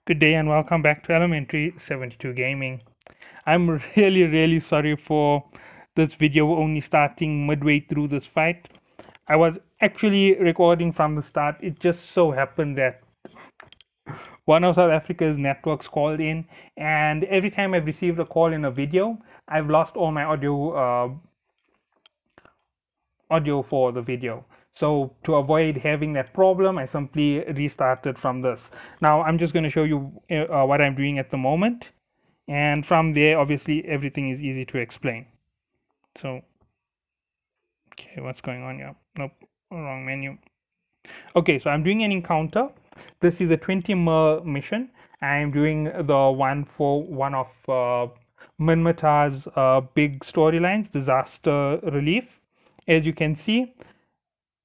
Good day and welcome back to Elementary 72 Gaming. I'm really sorry for this video only starting midway through this fight. I was actually recording from the start. It just so happened that one of South Africa's networks called in, and every time I've received a call in a video, I've lost all my audio for the video. So to avoid having that problem, I simply restarted from this. Now I'm just going to show you what I'm doing at the moment. And from there, obviously, everything is easy to explain. So, okay, what's going on here? Nope, wrong menu. Okay, so I'm doing an encounter. This is a 20 mil mission. I'm doing the one for one of Minmata's big storylines, disaster relief. As you can see,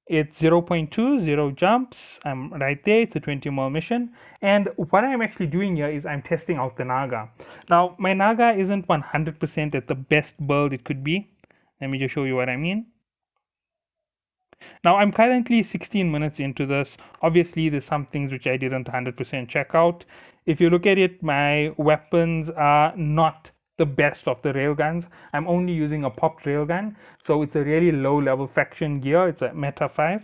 it's 0.2, 0 jumps. I'm right there. It's a 20 mil mission. And what I'm actually doing here is I'm testing out the Naga. Now, my Naga isn't 100% at the best build it could be. Let me just show you what I mean. Now, I'm currently 16 minutes into this. Obviously, there's some things which I didn't 100% check out. If you look at it, my weapons are not the best of the railguns. I'm only using a popped railgun, so it's a really low level faction gear. It's a Meta 5,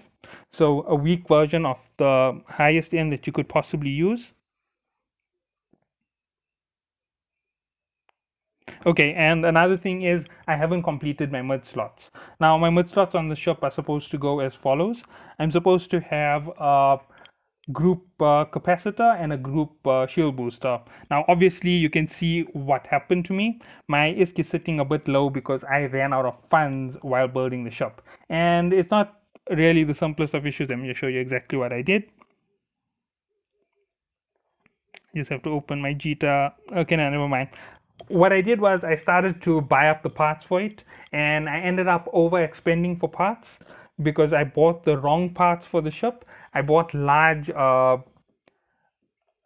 so a weak version of the highest end that you could possibly use. Okay, and another thing is I haven't completed my mid slots. Now, my mid slots on the ship are supposed to go as follows. I'm supposed to have a group capacitor and a group shield booster. Now, obviously, you can see what happened to me. My ISK is sitting a bit low because I ran out of funds while building the ship. And it's not really the simplest of issues. Let me just show you exactly what I did. Just have to open my Jita. Okay, no, never mind. What I did was I started to buy up the parts for it, and I ended up over expending for parts because I bought the wrong parts for the ship. I bought a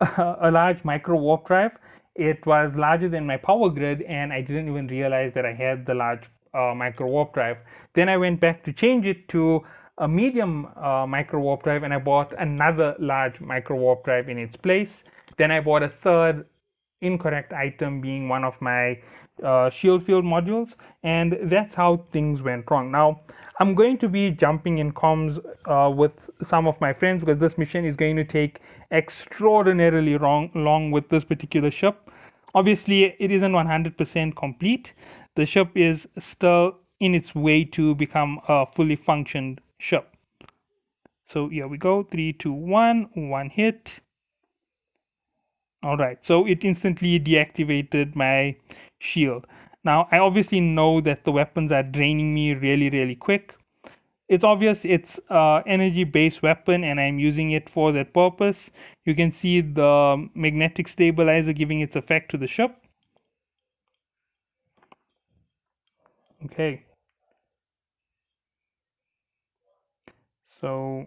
large micro warp drive. It was larger than my power grid, and I didn't even realize that I had the large micro warp drive. Then I went back to change it to a medium micro warp drive, and I bought another large micro warp drive in its place. Then I bought a third incorrect item, being one of my shield field modules, and that's how things went wrong. Now I'm going to be jumping in comms with some of my friends because this mission is going to take extraordinarily long with this particular ship. Obviously, it isn't 100% complete. The ship is still in its way to become a fully functioned ship. So here we go, 3, 2, 1, one hit. All right, so it instantly deactivated my shield. Now, I obviously know that the weapons are draining me really quick. It's obvious it's energy-based weapon and I'm using it for that purpose. You can see the magnetic stabilizer giving its effect to the ship. Okay. So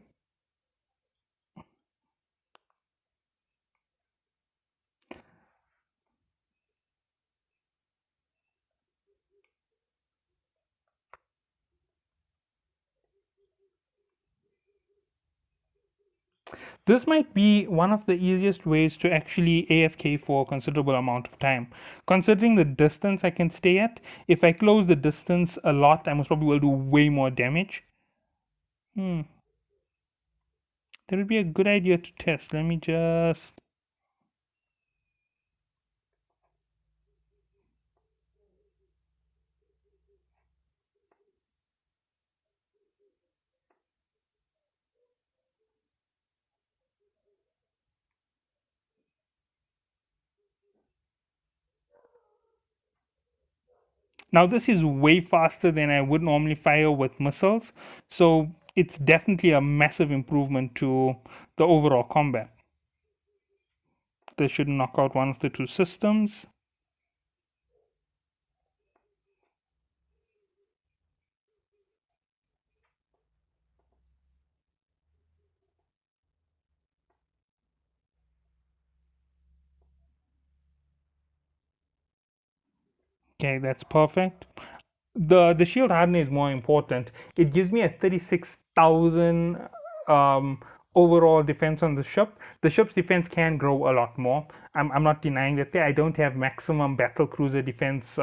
this might be one of the easiest ways to actually AFK for a considerable amount of time. Considering the distance I can stay at, if I close the distance a lot, I most probably will do way more damage. That would be a good idea to test. Let me just... Now this is way faster than I would normally fire with missiles, so it's definitely a massive improvement to the overall combat. This should knock out one of the two systems. Okay, that's perfect. The shield hardener is more important. It gives me a 36,000 overall defense on the ship. The ship's defense can grow a lot more. I'm not denying that. I don't have maximum battle cruiser defense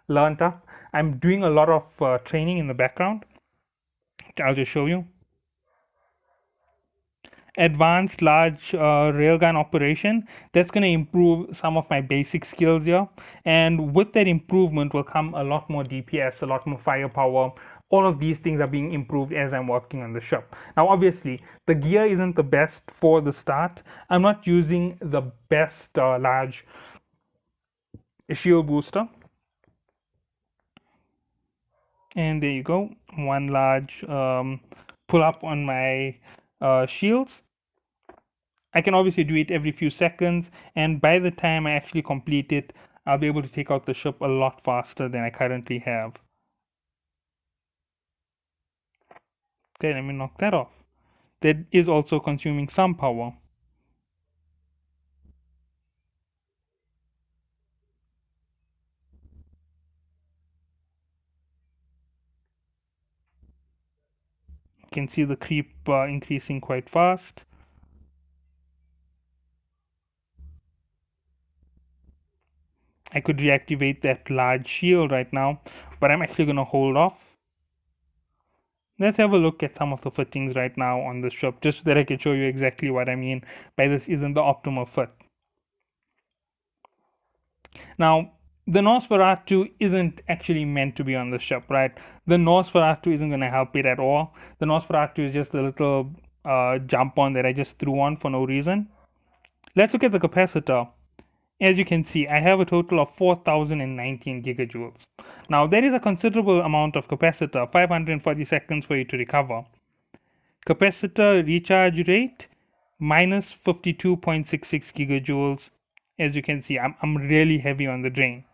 learned up. I'm doing a lot of training in the background. I'll just show you. Advanced large railgun operation, that's going to improve some of my basic skills here, and with that improvement will come a lot more DPS, a lot more firepower. All of these things are being improved as I'm working on the ship. Now obviously the gear isn't the best for the start. I'm not using the best large shield booster, and there you go, one large pull up on my shields. I can obviously do it every few seconds, and by the time I actually complete it, I'll be able to take out the ship a lot faster than I currently have. Okay, let me knock that off. That is also consuming some power. You can see the creep increasing quite fast. I could reactivate that large shield right now, but I'm actually going to hold off. Let's have a look at some of the fittings right now on the ship, just so that I can show you exactly what I mean by this isn't the optimal fit. Now, the Nosferatu isn't actually meant to be on the ship, right? The Nosferatu isn't going to help it at all. The Nosferatu is just a little jump on that I just threw on for no reason. Let's look at the capacitor. As you can see, I have a total of 4019 gigajoules. Now, that is a considerable amount of capacitor, 540 seconds for you to recover. Capacitor recharge rate, minus 52.66 gigajoules. As you can see, I'm really heavy on the drain.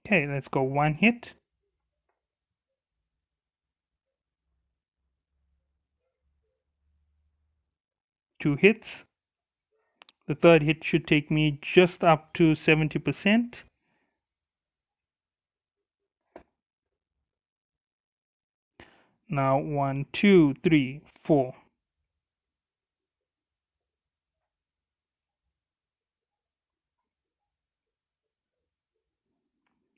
Okay, let's go one hit. Two hits. The third hit should take me just up to 70%. Now, one, two, three, four.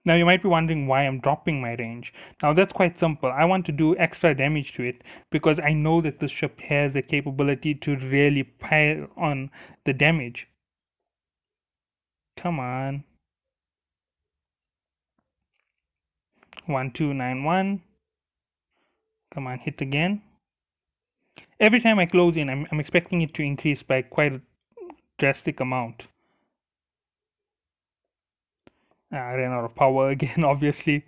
Now you might be wondering why I'm dropping my range. Now that's quite simple. I want to do extra damage to it because I know that this ship has the capability to really pile on the damage. Come on. 1291. Come on, hit again. Every time I close in, I'm expecting it to increase by quite a drastic amount. I ran out of power again, obviously.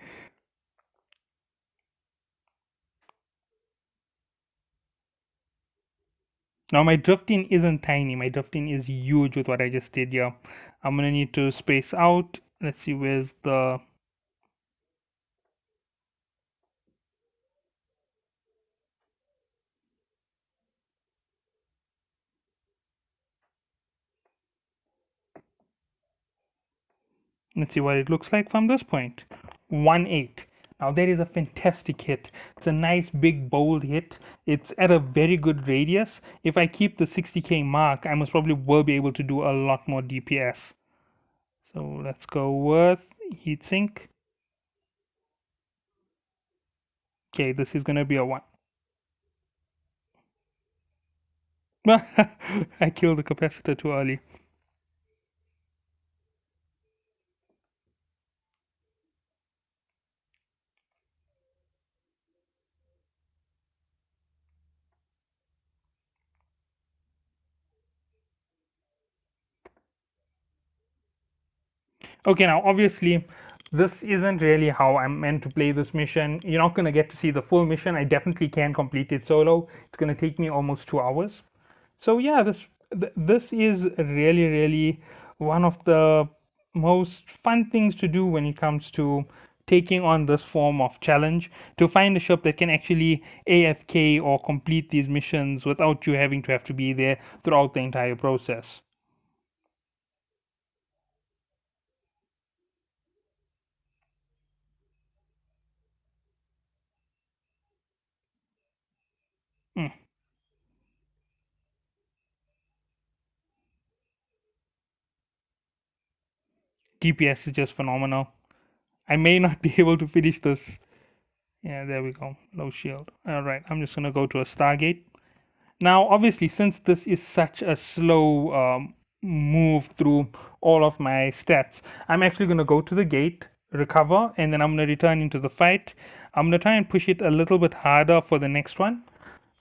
Now my drifting isn't tiny, my drifting is huge with what I just did here. I'm gonna need to space out. Let's see, where's the... Let's see what it looks like from this point. 1-8. Now that is a fantastic hit. It's a nice big bold hit. It's at a very good radius. If I keep the 60k mark, I most probably will be able to do a lot more DPS. So let's go with heatsink. Okay, this is gonna be a 1. I killed the capacitor too early. Okay, now obviously this isn't really how I'm meant to play this mission. You're not going to get to see the full mission. I definitely can complete it solo. It's going to take me almost 2 hours. So yeah, this is really one of the most fun things to do when it comes to taking on this form of challenge, to find a ship that can actually AFK or complete these missions without you having to have to be there throughout the entire process. Mm. DPS is just phenomenal. I may not be able to finish this. Yeah, there we go. Low shield. All right, I'm just gonna go to a Stargate. Now, obviously, since this is such a slow move through all of my stats, I'm actually going to go to the gate, recover, and then I'm going to return into the fight. I'm going to try and push it a little bit harder for the next one.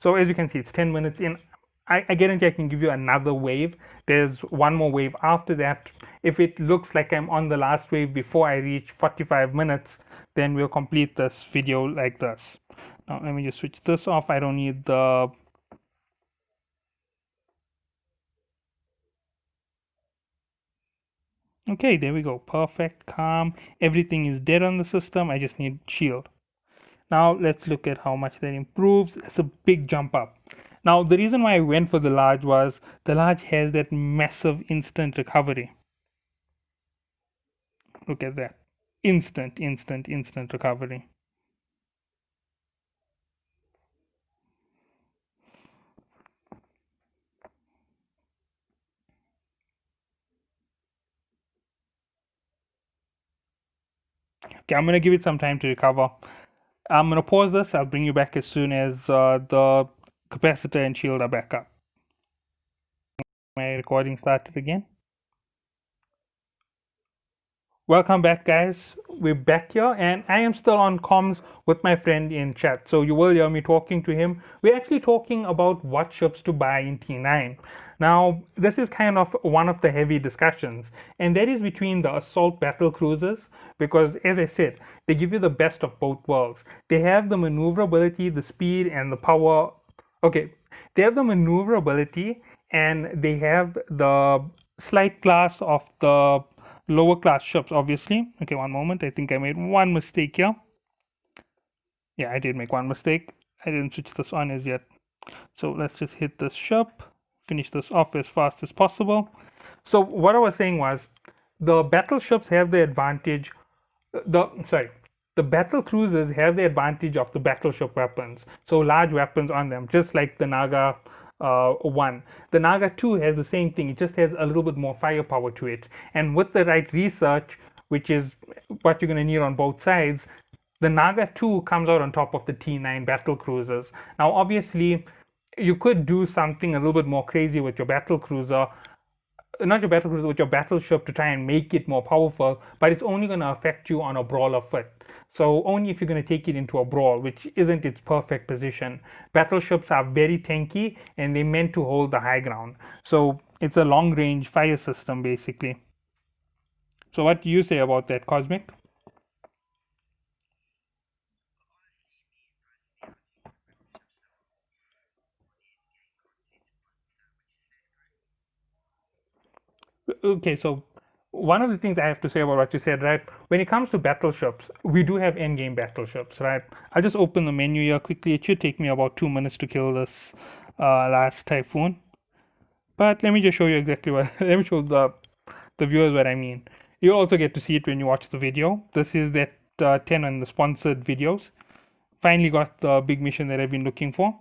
So as you can see, it's 10 minutes in. I guarantee I can give you another wave. There's one more wave after that. If it looks like I'm on the last wave before I reach 45 minutes, then we'll complete this video like this. Now, let me just switch this off. I don't need the... Okay, there we go. Perfect, calm. Everything is dead on the system. I just need shield. Now let's look at how much that improves. It's a big jump up. Now the reason why I went for the large was the large has that massive instant recovery. Look at that. Instant recovery. Okay, I'm going to give it some time to recover. I'm going to pause this. I'll bring you back as soon as the capacitor and shield are back up. My recording started again. Welcome back, guys. We're back here, and I am still on comms with my friend in chat. So you will hear me talking to him. We're actually talking about what ships to buy in T9. Now, this is kind of one of the heavy discussions, and that is between the assault battle cruisers, because as I said, they give you the best of both worlds. They have the maneuverability, the speed, and the power. Okay, they have the maneuverability, and they have the slight class of the lower class ships, obviously. Okay, one moment. I think I made one mistake here. Yeah, I did make one mistake. I didn't switch this on as yet. So let's just hit this ship, finish this off as fast as possible. So what I was saying was the battleships have the advantage. The battle cruisers have the advantage of the battleship weapons. So large weapons on them, just like the Naga 1. The Naga 2 has the same thing. It just has a little bit more firepower to it. And with the right research, which is what you're going to need on both sides, the Naga 2 comes out on top of the T9 battle cruisers. Now, obviously, you could do something a little bit more crazy with your battle cruiser, not your battle cruiser, with your battleship to try and make it more powerful, but it's only going to affect you on a brawler foot. So only if you're going to take it into a brawl, which isn't its perfect position. Battleships are very tanky and they're meant to hold the high ground. So it's a long range fire system basically. So what do you say about that, Cosmic? Okay, so one of the things I have to say about what you said, right? When it comes to battleships, we do have endgame battleships, right? I'll just open the menu here quickly. It should take me about 2 minutes to kill this last Typhoon. But let me just show you exactly what, let me show the viewers what I mean. You'll also get to see it when you watch the video. This is that 10 on the sponsored videos. Finally got the big mission that I've been looking for.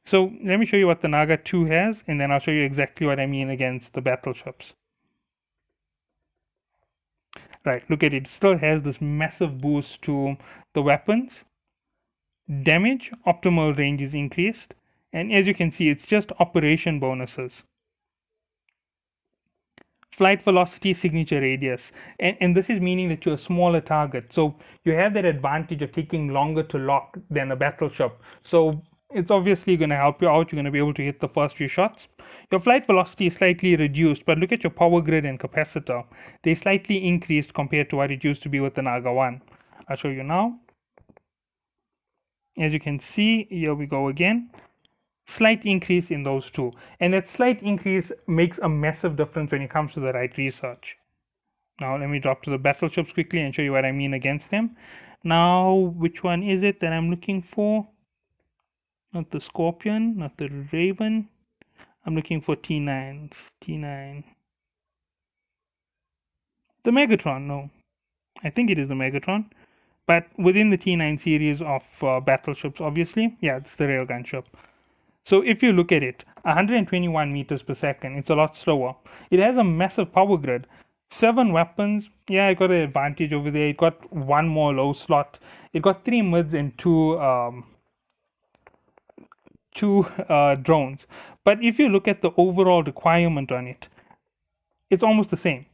So let me show you what the Naga 2 has, and then I'll show you exactly what I mean against the battleships. Right, look at it. It still has this massive boost to the weapons. Damage, optimal range is increased. And as you can see, it's just operation bonuses. Flight velocity, signature radius. And this is meaning that you're a smaller target. So you have that advantage of taking longer to lock than a battleship. So it's obviously going to help you out. You're going to be able to hit the first few shots. Your flight velocity is slightly reduced, but look at your power grid and capacitor. They slightly increased compared to what it used to be with the Naga 1. I'll show you now. As you can see, here we go again. Slight increase in those two. And that slight increase makes a massive difference when it comes to the right research. Now let me drop to the battleships quickly and show you what I mean against them. Now, which one is it that I'm looking for? Not the Scorpion, not the Raven. I'm looking for T9s. T9. The Megatron, no. I think it is the Megatron. But within the T9 series of battleships, obviously, yeah, it's the railgun ship. So if you look at it, 121 meters per second, it's a lot slower. It has a massive power grid. Seven weapons. Yeah, I got an advantage over there. It got one more low slot. It got three mids and two drones. But if you look at the overall requirement on it, it's almost the same.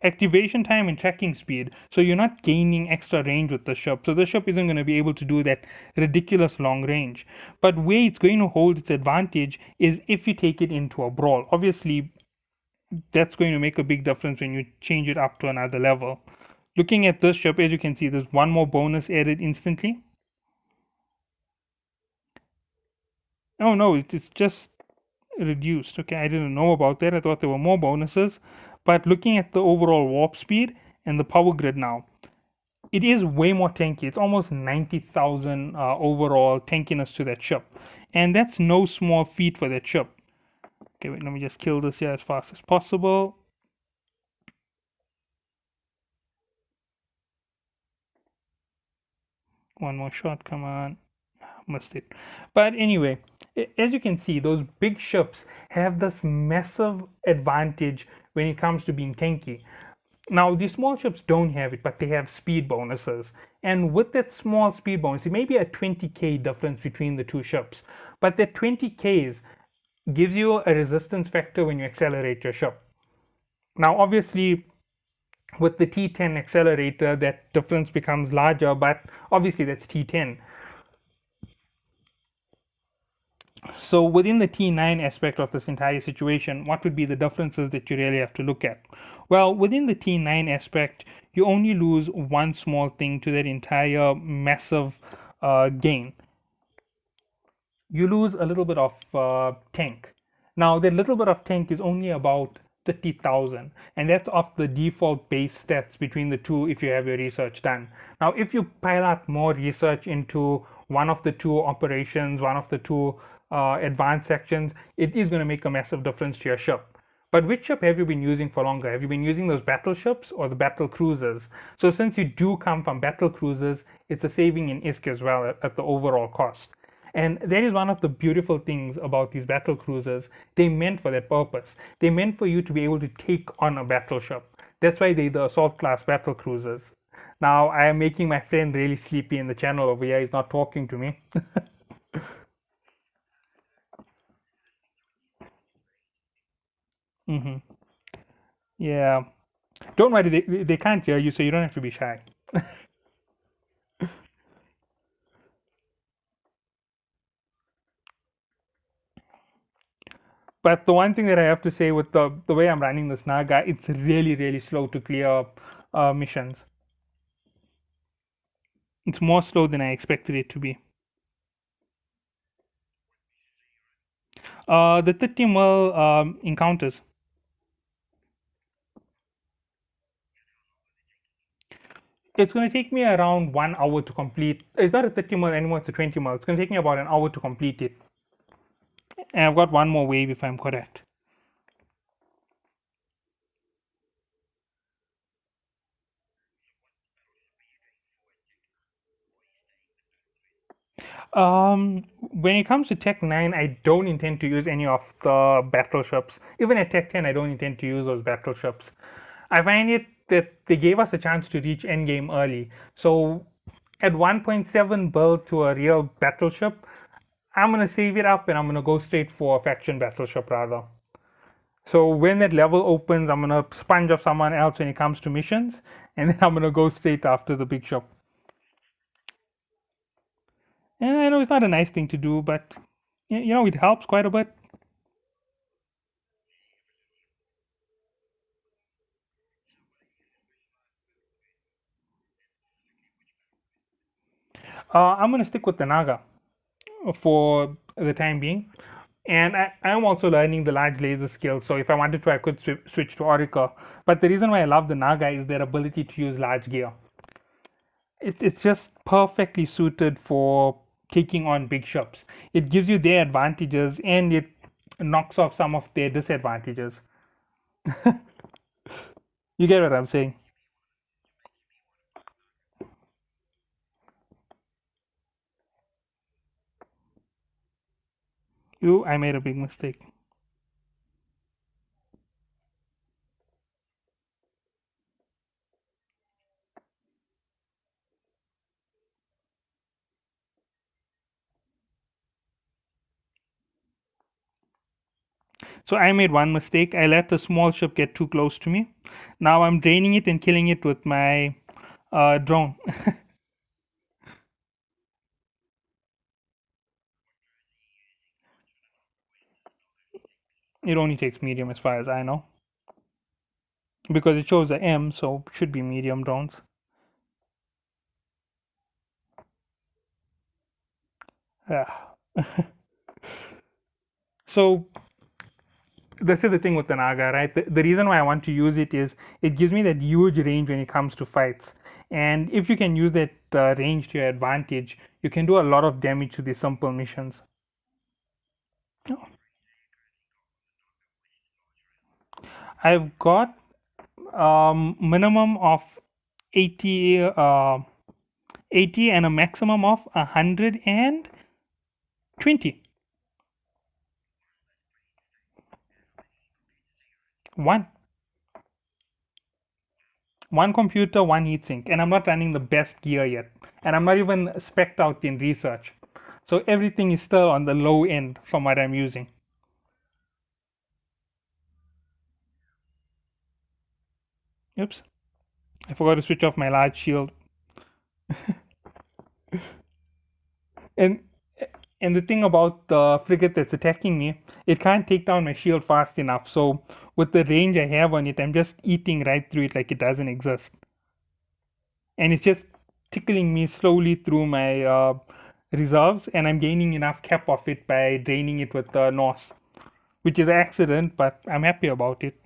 Activation time and tracking speed. So you're not gaining extra range with the ship. So the ship isn't going to be able to do that ridiculous long range. But where it's going to hold its advantage is if you take it into a brawl. Obviously, that's going to make a big difference when you change it up to another level. Looking at this ship, as you can see, there's one more bonus added instantly. Oh no, it's just reduced. Okay, I didn't know about that. I thought there were more bonuses. But looking at the overall warp speed and the power grid now, it is way more tanky. It's almost 90,000 overall tankiness to that ship. And that's no small feat for that ship. Okay, wait, let me just kill this here as fast as possible. One more shot, come on. Missed it. But anyway, as you can see, those big ships have this massive advantage when it comes to being tanky. Now, the small ships don't have it, but they have speed bonuses. And with that small speed bonus, it may be a 20k difference between the two ships. But that 20k's gives you a resistance factor when you accelerate your ship. Now, obviously, with the T10 accelerator, that difference becomes larger, but obviously that's T10. So within the T9 aspect of this entire situation, what would be the differences that you really have to look at? Well, within the T9 aspect, you only lose one small thing to that entire massive gain. You lose a little bit of tank. Now, that little bit of tank is only about 30,000, and that's off the default base stats between the two if you have your research done. Now, if you pile up more research into one of the two operations, one of the two advanced sections, it is going to make a massive difference to your ship. But which ship have you been using for longer? Have you been using those battleships or the battle cruisers? So since you do come from battle cruisers, it's a saving in ISK as well at the overall cost. And that is one of the beautiful things about these battle cruisers. They meant for that purpose. They meant for you to be able to take on a battleship. That's why they're the assault class battle cruisers. Now I am making my friend really sleepy in the channel over here. He's not talking to me. Hmm. Yeah. Don't worry, they can't hear you, so you don't have to be shy. But the one thing that I have to say with the way I'm running this Naga, it's really, really slow to clear missions. It's more slow than I expected it to be. The 30 mil encounters. It's going to take me around 1 hour to complete. It's not a 30 mil anymore, it's a 20 mil. It's going to take me about an hour to complete it. And I've got one more wave if I'm correct. When it comes to Tech 9, I don't intend to use any of the battleships. Even at Tech 10, I don't intend to use those battleships. I find it that they gave us a chance to reach endgame early. So at 1.7 build to a real battleship, I'm gonna save it up and I'm gonna go straight for a faction battleship rather. So when that level opens, I'm gonna sponge off someone else when it comes to missions, and then I'm gonna go straight after the big shop. And I know it's not a nice thing to do, but it helps quite a bit. I'm gonna stick with the Naga for the time being. And I'm also learning the large laser skill. So if I wanted to, I could switch to Oracle. But the reason why I love the Naga is their ability to use large gear. It's just perfectly suited for taking on big shops. It gives you their advantages and it knocks off some of their disadvantages. You get what I'm saying? I made a big mistake. So I made one mistake. I let the small ship get too close to me. Now I'm draining it and killing it with my drone. It only takes medium as far as I know. Because it shows a M, so it should be medium drones. Yeah. So this is the thing with the Naga, right? The reason why I want to use it is it gives me that huge range when it comes to fights. And if you can use that range to your advantage, you can do a lot of damage to these simple missions. Oh. I've got minimum of 80, 80 and a maximum of 120. One. One computer, one heatsink, and I'm not running the best gear yet. And I'm not even spec'd out in research. So everything is still on the low end from what I'm using. Oops. I forgot to switch off my large shield. And and the thing about the frigate that's attacking me, it can't take down my shield fast enough. So with the range I have on it, I'm just eating right through it like it doesn't exist. And it's just tickling me slowly through my reserves, and I'm gaining enough cap of it by draining it with the Norse, which is an accident, but I'm happy about it.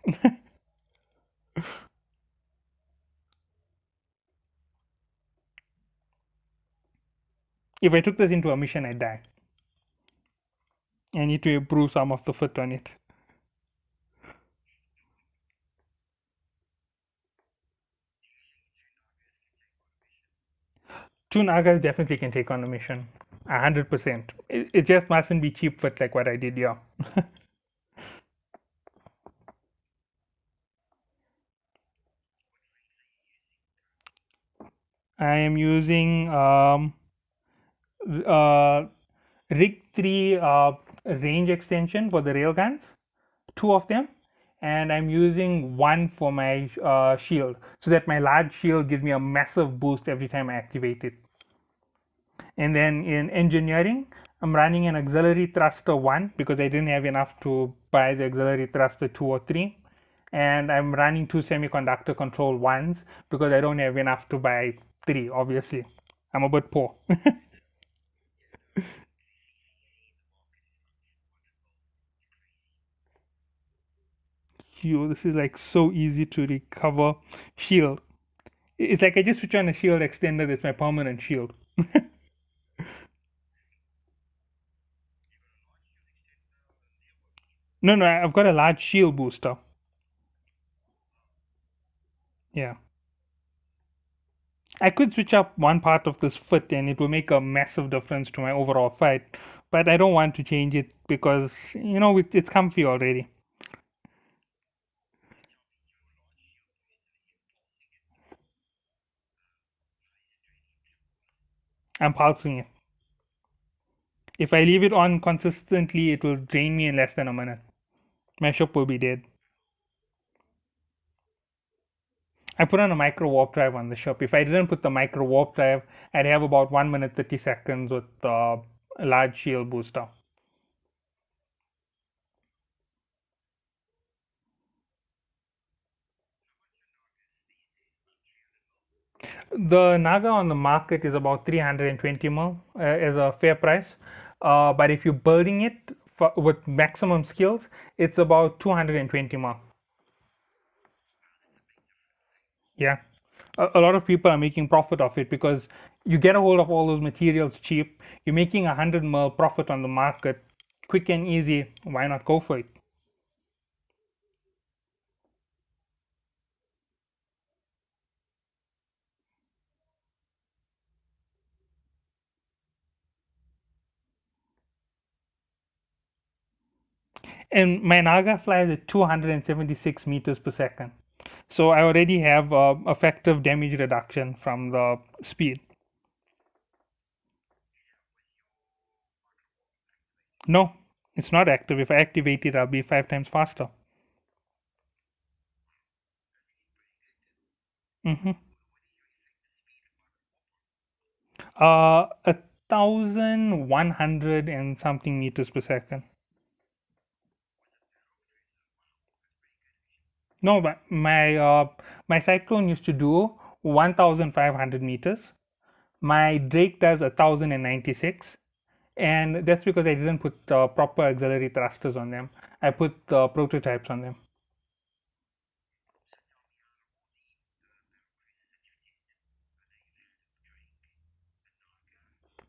If I took this into a mission, I'd die. I need to improve some of the foot on it. Two Nagas definitely can take on a mission. 100%. It just mustn't be cheap foot like what I did here. I am using uh, Rig 3 range extension for the railguns, two of them, and I'm using one for my shield, so that my large shield gives me a massive boost every time I activate it. And then in engineering, I'm running an auxiliary thruster 1 because I didn't have enough to buy the auxiliary thruster 2 or 3. And I'm running two semiconductor control 1s because I don't have enough to buy 3, obviously. I'm a bit poor. This is like so easy to recover. Shield. It's like I just switch on a shield extender that's my permanent shield. No, no, I've got a large shield booster. Yeah. I could switch up one part of this foot and it will make a massive difference to my overall fight. But I don't want to change it because, it's comfy already. I'm pulsing it. If I leave it on consistently, it will drain me in less than a minute. My ship will be dead. I put on a micro warp drive on the ship. If I didn't put the micro warp drive, I'd have about 1 minute 30 seconds with the large shield booster. The Naga on the market is about 320 mil as a fair price. But if you're building it with maximum skills, it's about 220 mil. Yeah. A lot of people are making profit off it because you get a hold of all those materials cheap. You're making 100 mil profit on the market, quick and easy. Why not go for it? And my Naga flies at 276 meters per second. So I already have effective damage reduction from the speed. No, It's not active. If I activate it, I'll be 5 times faster. Mm-hmm. 1,100 and something meters per second. No, but my Cyclone used to do 1,500 meters. My Drake does 1,096, and that's because I didn't put proper auxiliary thrusters on them. I put prototypes on them.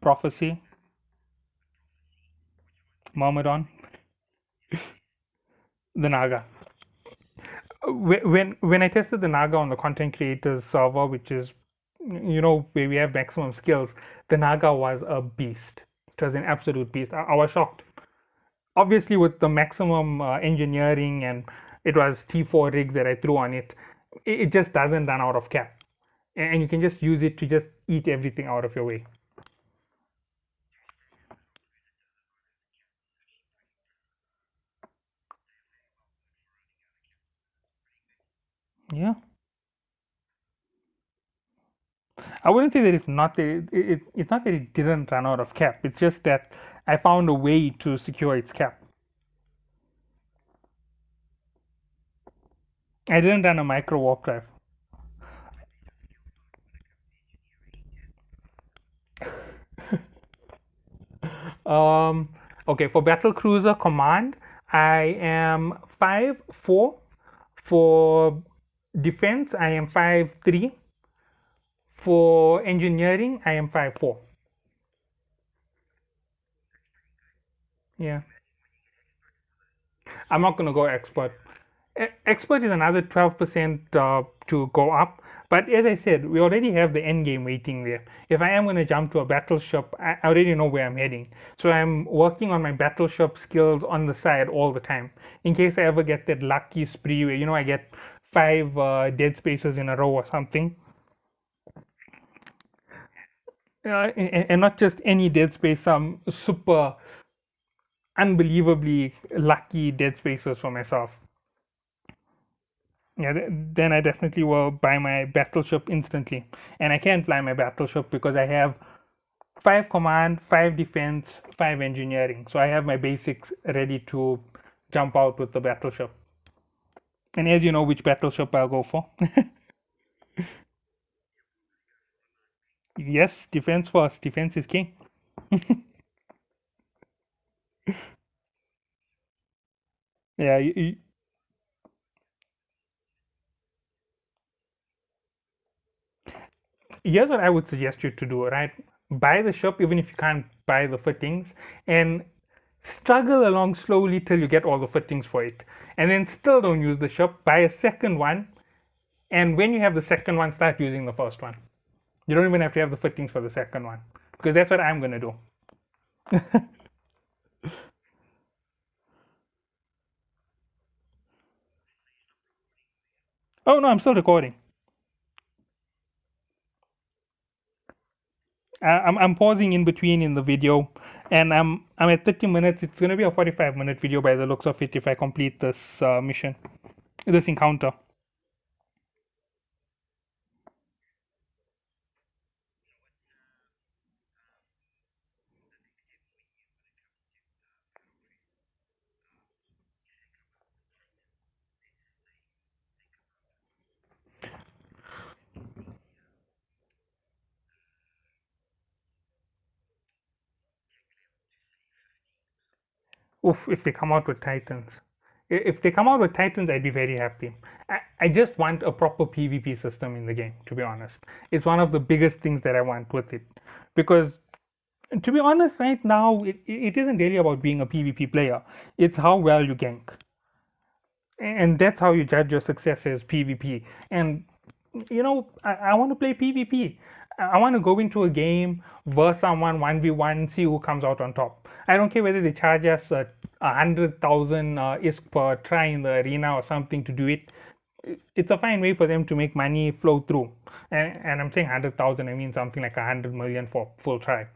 Prophecy, Myrmidon, the Naga. When I tested the Naga on the content creators server, which is where we have maximum skills, the Naga was a beast. It was an absolute beast. I was shocked. Obviously, with the maximum engineering, and it was T4 rigs that I threw on it, it just doesn't run out of cap, and you can just use it to just eat everything out of your way. Yeah, I wouldn't say that it's not that it didn't run out of cap. It's just that I found a way to secure its cap. I didn't run a micro warp drive. Um, okay, for battle cruiser command, I am 5'4". For defense, I am 5'3". For engineering, I am 5'4". Yeah, I'm not gonna go expert. Expert is another 12% to go up. But as I said, we already have the end game waiting there. If I am going to jump to a battleship, I already know where I'm heading. So I'm working on my battleship skills on the side all the time. In case I ever get that lucky spree where, I get 5 dead spaces in a row or something. And not just any dead space, some super unbelievably lucky dead spaces for myself. Yeah, then I definitely will buy my battleship instantly. And I can fly my battleship because I have 5 command, 5 defense, 5 engineering. So I have my basics ready to jump out with the battleship. And as you know, which battleship I'll go for. Yes, defense first. Defense is king. Yeah, here's what I would suggest you to do, right? Buy the ship even if you can't buy the fittings, and struggle along slowly till you get all the fittings for it. And then still don't use the ship, buy a second one, and when you have the second one, start using the first one. You don't even have to have the fittings for the second one, because that's what I'm gonna do. Oh no, I'm still recording. I'm pausing in between in the video, and I'm at 30 minutes. It's gonna be a 45-minute video by the looks of it if I complete this mission, this encounter. Oof, if they come out with Titans. If they come out with Titans, I'd be very happy. I just want a proper PvP system in the game, to be honest. It's one of the biggest things that I want with it. Because, to be honest, right now, it isn't really about being a PvP player, it's how well you gank. And that's how you judge your success as PvP. And I want to play PvP. I want to go into a game, verse someone 1v1, see who comes out on top. I don't care whether they charge us 100,000 ISK per try in the arena or something to do it. It's a fine way for them to make money flow through. And I'm saying 100,000, I mean something like 100 million for full try.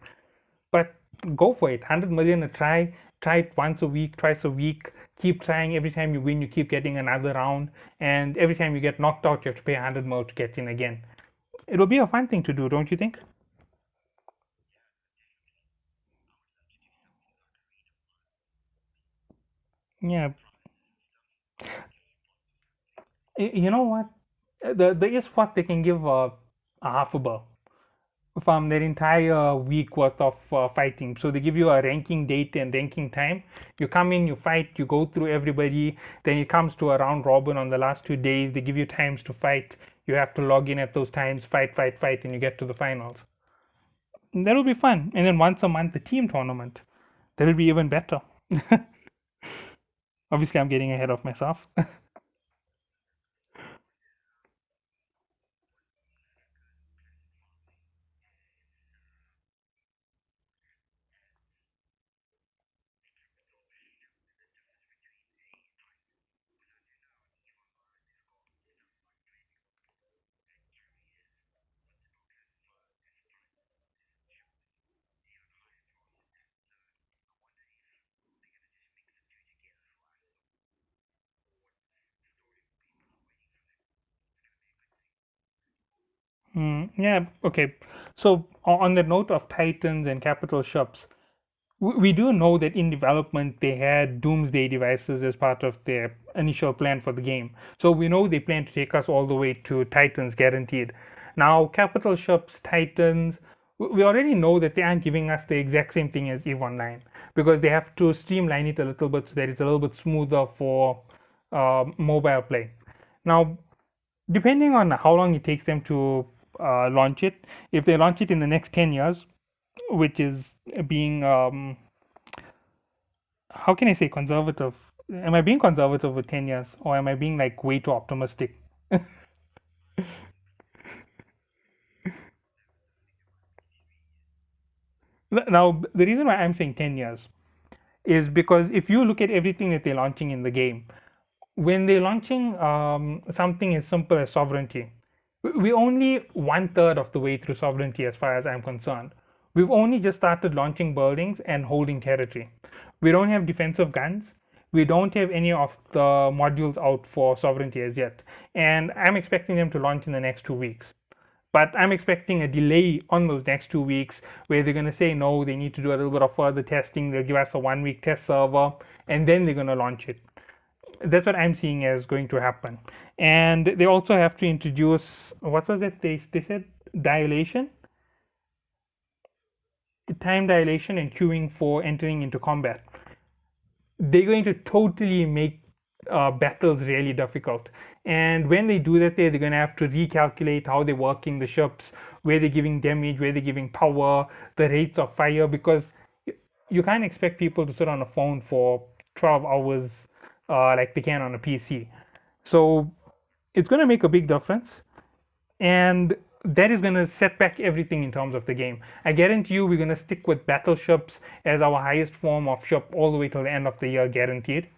But go for it. 100 million a try, try it once a week, twice a week, keep trying. Every time you win, you keep getting another round, and every time you get knocked out, you have to pay 100 more to get in again. It'll be a fun thing to do, don't you think? Yeah. You know what? The esports they can give a half a bar from their entire week worth of fighting. So they give you a ranking date and ranking time. You come in, you fight, you go through everybody. Then it comes to a round robin on the last 2 days. They give you times to fight. You have to log in at those times, fight, fight, fight, and you get to the finals. And that'll be fun. And then once a month, the team tournament. That'll be even better. Obviously, I'm getting ahead of myself. Yeah, okay. So on the note of Titans and Capital Shops, we do know that in development they had doomsday devices as part of their initial plan for the game. So we know they plan to take us all the way to Titans guaranteed. Now, Capital Shops, Titans, we already know that they aren't giving us the exact same thing as EVE Online because they have to streamline it a little bit so that it's a little bit smoother for mobile play. Now, depending on how long it takes them to launch it, if they launch it in the next 10 years, which is being how can I say conservative? Am I being conservative with 10 years or am I being like way too optimistic? Now, the reason why I'm saying 10 years is because if you look at everything that they're launching in the game, when they're launching something as simple as sovereignty, we're only one third of the way through sovereignty as far as I'm concerned. We've only just started launching buildings and holding territory. We don't have defensive guns. We don't have any of the modules out for sovereignty as yet. And I'm expecting them to launch in the next 2 weeks. But I'm expecting a delay on those next 2 weeks where they're going to say no, they need to do a little bit of further testing. They'll give us a 1 week test server and then they're going to launch it. That's what I'm seeing as going to happen. And they also have to introduce what was it? They said dilation, time dilation, and queuing for entering into combat. They're going to totally make battles really difficult. And when they do that, they're going to have to recalculate how they're working the ships, where they're giving damage, where they're giving power, the rates of fire, because you can't expect people to sit on a phone for 12 hours like they can on a PC. So it's going to make a big difference. And that is going to set back everything in terms of the game. I guarantee you we're going to stick with battleships as our highest form of ship all the way till the end of the year, guaranteed.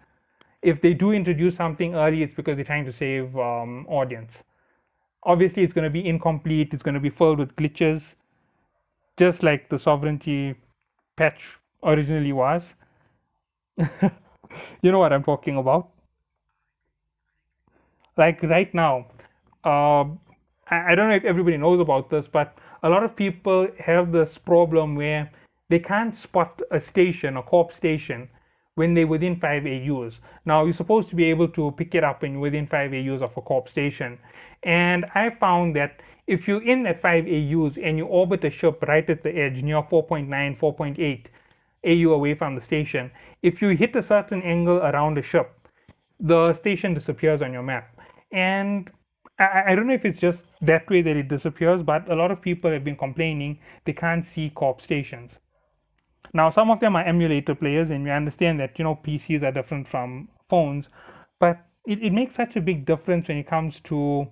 If they do introduce something early, it's because they're trying to save audience. Obviously, it's going to be incomplete, it's going to be filled with glitches, just like the sovereignty patch originally was. You know what I'm talking about. Like right now, uh, I don't know if everybody knows about this, but a lot of people have this problem where they can't spot a station, a corp station, when they're within 5 AUs. Now, you're supposed to be able to pick it up when you're within 5 AUs of a corp station. And I found that if you're in that 5 AUs and you orbit a ship right at the edge near 4.9, 4.8 AU away from the station, if you hit a certain angle around the ship, the station disappears on your map. And I don't know if it's just that way that it disappears, but a lot of people have been complaining they can't see corp stations. Now, some of them are emulator players, and we understand that PCs are different from phones, but it makes such a big difference when it comes to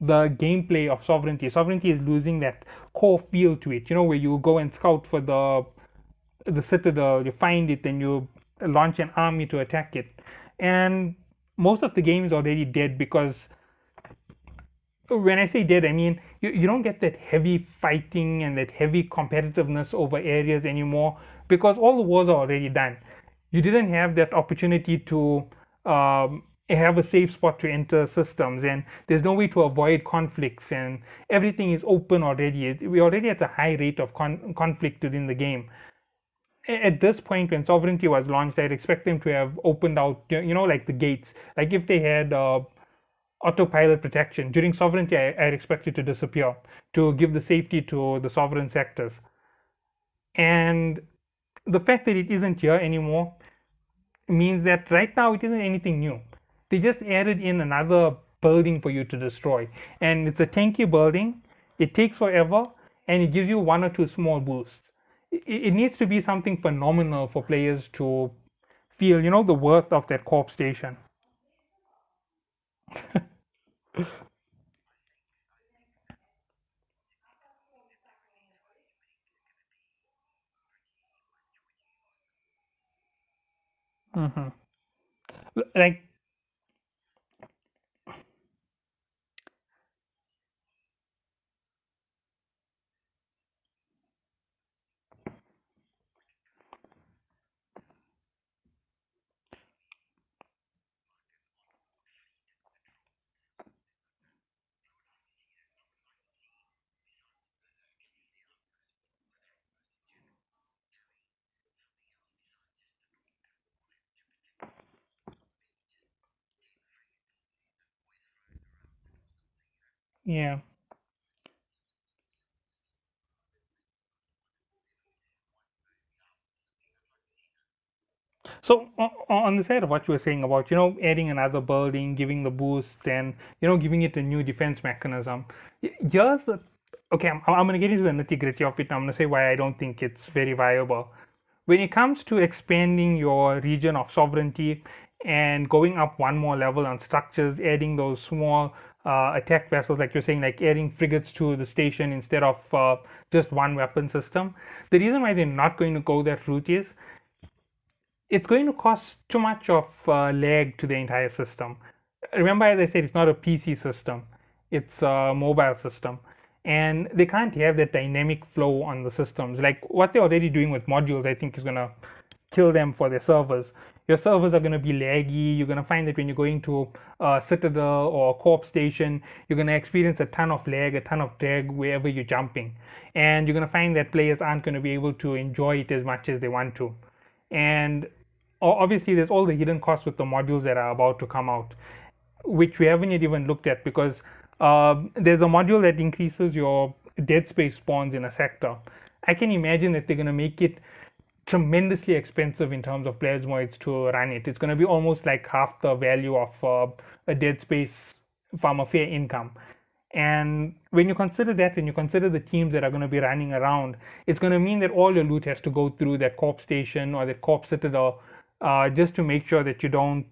the gameplay of sovereignty. Sovereignty is losing that core feel to it, where you go and scout for the citadel, you find it, and you launch an army to attack it. And most of the game is already dead because when I say dead, I mean you don't get that heavy fighting and that heavy competitiveness over areas anymore because all the wars are already done. You didn't have that opportunity to have a safe spot to enter systems, and there's no way to avoid conflicts, and everything is open already. We're already at a high rate of conflict within the game. At this point, when sovereignty was launched, I'd expect them to have opened out, like the gates. Like if they had autopilot protection during sovereignty, I'd expect it to disappear to give the safety to the sovereign sectors. And the fact that it isn't here anymore means that right now it isn't anything new. They just added in another building for you to destroy, and it's a tanky building. It takes forever, and it gives you one or two small boosts. It needs to be something phenomenal for players to feel, the worth of that corp station. Hmm. Like, yeah. So on the side of what you were saying about, adding another building, giving the boost, and giving it a new defense mechanism. Here's the okay. I'm going to get into the nitty gritty of it. And I'm going to say why I don't think it's very viable. When it comes to expanding your region of sovereignty and going up one more level on structures, adding those small attack vessels, like you're saying, like adding frigates to the station instead of just one weapon system. The reason why they're not going to go that route is it's going to cost too much of lag to the entire system. Remember, as I said, it's not a PC system, it's a mobile system. And they can't have that dynamic flow on the systems. Like what they're already doing with modules, I think is going to kill them for their servers. Your servers are going to be laggy. You're going to find that when you're going to a Citadel or a Corp station, you're going to experience a ton of lag, a ton of drag wherever you're jumping. And you're going to find that players aren't going to be able to enjoy it as much as they want to. And obviously there's all the hidden costs with the modules that are about to come out, which we haven't yet even looked at, because there's a module that increases your dead space spawns in a sector. I can imagine that they're going to make it tremendously expensive in terms of plasmoids to run it. It's going to be almost like half the value of a dead space from a fair income. And when you consider that and you consider the teams that are going to be running around, it's going to mean that all your loot has to go through that corp station or that corp citadel, just to make sure that you don't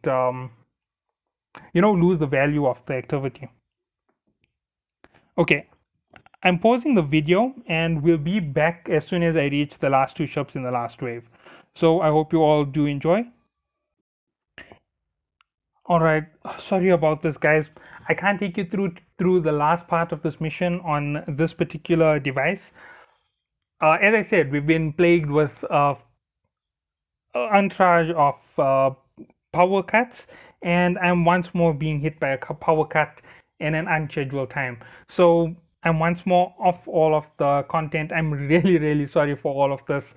lose the value of the activity. Okay, I'm pausing the video and we'll be back as soon as I reach the last two ships in the last wave. So I hope you all do enjoy. All right, sorry about this, guys. I can't take you through the last part of this mission on this particular device. As I said, we've been plagued with entourage of power cuts, and I'm once more being hit by a power cut in an unscheduled time. So I'm once more off all of the content. I'm really, really sorry for all of this.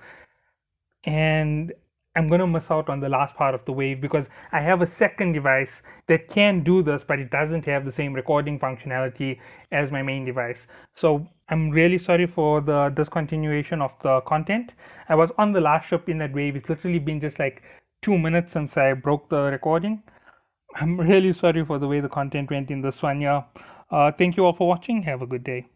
And I'm going to miss out on the last part of the wave because I have a second device that can do this, but it doesn't have the same recording functionality as my main device. So I'm really sorry for the discontinuation of the content. I was on the last ship in that wave. It's literally been just like 2 minutes since I broke the recording. I'm really sorry for the way the content went in this one. Yeah. Thank you all for watching. Have a good day.